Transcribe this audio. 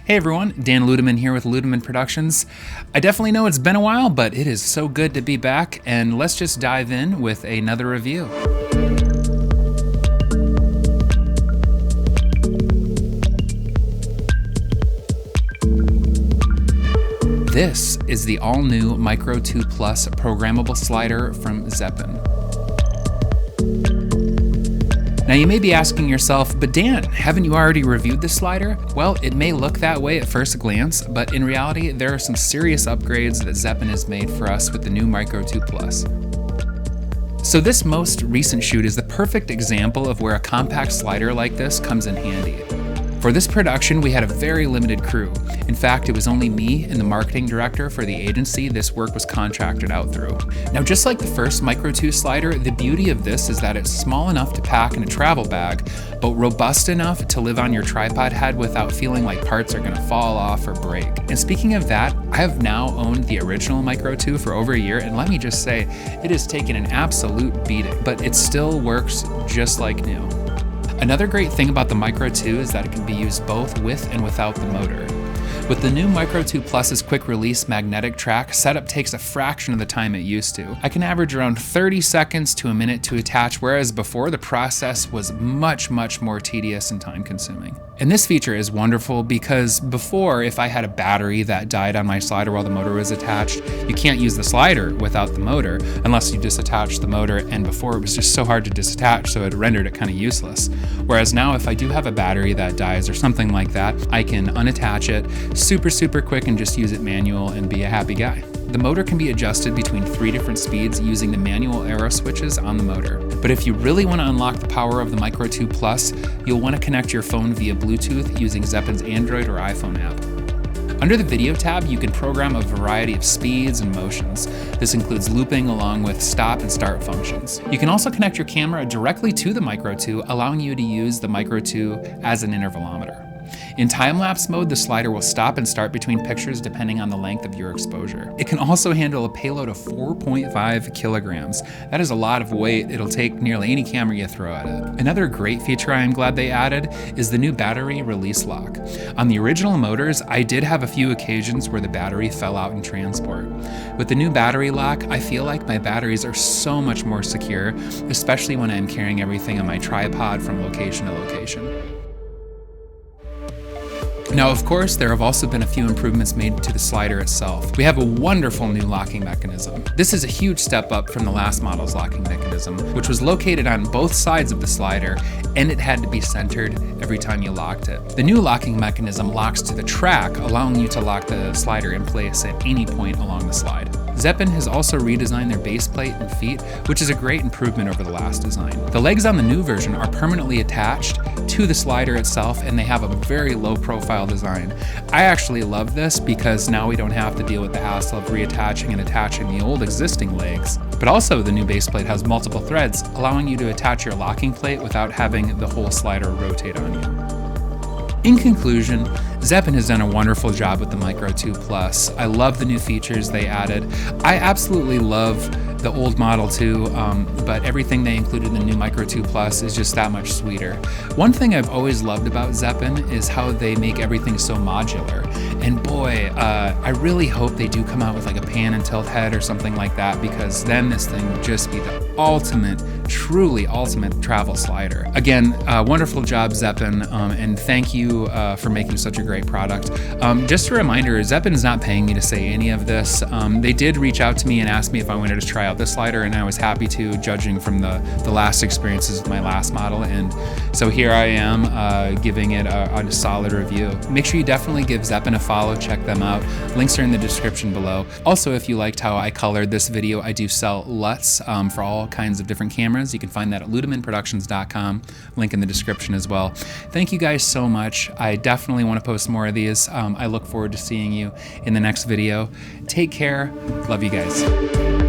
Hey everyone, Dan Ludeman here with Ludeman Productions. I definitely know it's been a while, but it is so good to be back, and let's just dive in with another review. This is the all-new Micro 2 Plus programmable slider from Zeapon. Now you may be asking yourself, but Dan, haven't you already reviewed this slider? Well, it may look that way at first glance, but in reality, there are some serious upgrades that Zeapon has made for us with the new Micro 2 Plus. So this most recent shoot is the perfect example of where a compact slider like this comes in handy. For this production, we had a very limited crew. In fact, it was only me and the marketing director for the agency this work was contracted out through. Now, just like the first Micro 2 slider, the beauty of this is that it's small enough to pack in a travel bag, but robust enough to live on your tripod head without feeling like parts are gonna fall off or break. And speaking of that, I have now owned the original Micro 2 for over a year, and let me just say, it has taken an absolute beating, but it still works just like new. Another great thing about the Micro 2 is that it can be used both with and without the motor. With the new Micro 2 Plus's quick release magnetic track, setup takes a fraction of the time it used to. I can average around 30 seconds to a minute to attach, whereas before the process was much more tedious and time consuming. And this feature is wonderful because before, if I had a battery that died on my slider while the motor was attached, you can't use the slider without the motor unless you disattach the motor, and before it was just so hard to disattach, so it rendered it kind of useless. Whereas now, if I do have a battery that dies or something like that, I can unattach it super quick and just use it manual and be a happy guy. The motor can be adjusted between 3 different speeds using the manual arrow switches on the motor. But if you really want to unlock the power of the Micro 2 Plus, you'll want to connect your phone via Bluetooth using Zeapon's Android or iPhone app. Under the video tab, you can program a variety of speeds and motions. This includes looping along with stop and start functions. You can also connect your camera directly to the Micro 2, allowing you to use the Micro 2 as an intervalometer. In time-lapse mode, the slider will stop and start between pictures depending on the length of your exposure. It can also handle a payload of 4.5 kilograms. That is a lot of weight. It'll take nearly any camera you throw at it. Another great feature I am glad they added is the new battery release lock. On the original motors, I did have a few occasions where the battery fell out in transport. With the new battery lock, I feel like my batteries are so much more secure, especially when I'm carrying everything on my tripod from location to location. Now, of course, there have also been a few improvements made to the slider itself. We have a wonderful new locking mechanism. This is a huge step up from the last model's locking mechanism, which was located on both sides of the slider, and it had to be centered every time you locked it. The new locking mechanism locks to the track, allowing you to lock the slider in place at any point along the slide. Zeapon has also redesigned their base plate and feet, which is a great improvement over the last design. The legs on the new version are permanently attached to the slider itself, and they have a very low profile design. I actually love this because now we don't have to deal with the hassle of reattaching and attaching the old existing legs. But also the new base plate has multiple threads, allowing you to attach your locking plate without having the whole slider rotate on you. In conclusion, Zeapon has done a wonderful job with the Micro 2 Plus. I love the new features they added. I absolutely love the old model too, but everything they included in the new Micro 2 Plus is just that much sweeter. One thing I've always loved about Zeapon is how they make everything so modular. And boy, I really hope they do come out with like a pan and tilt head or something like that, because then this thing would just be the ultimate, truly ultimate travel slider. Again, wonderful job, Zeapon, and thank you for making such a great product. Just a reminder, Zeapon is not paying me to say any of this. They did reach out to me and ask me if I wanted to try out this slider, and I was happy to, judging from the last experiences with my last model, and so here I am giving it a solid review. Make sure you definitely give Zeapon a follow, check them out. Links are in the description below. Also, if you liked how I colored this video, I do sell LUTs for all kinds of different cameras. You can find that at ludemanproductions.com, link in the description as well. Thank you guys so much. I definitely want to post more of these. I look forward to seeing you in the next video. Take care. Love you guys.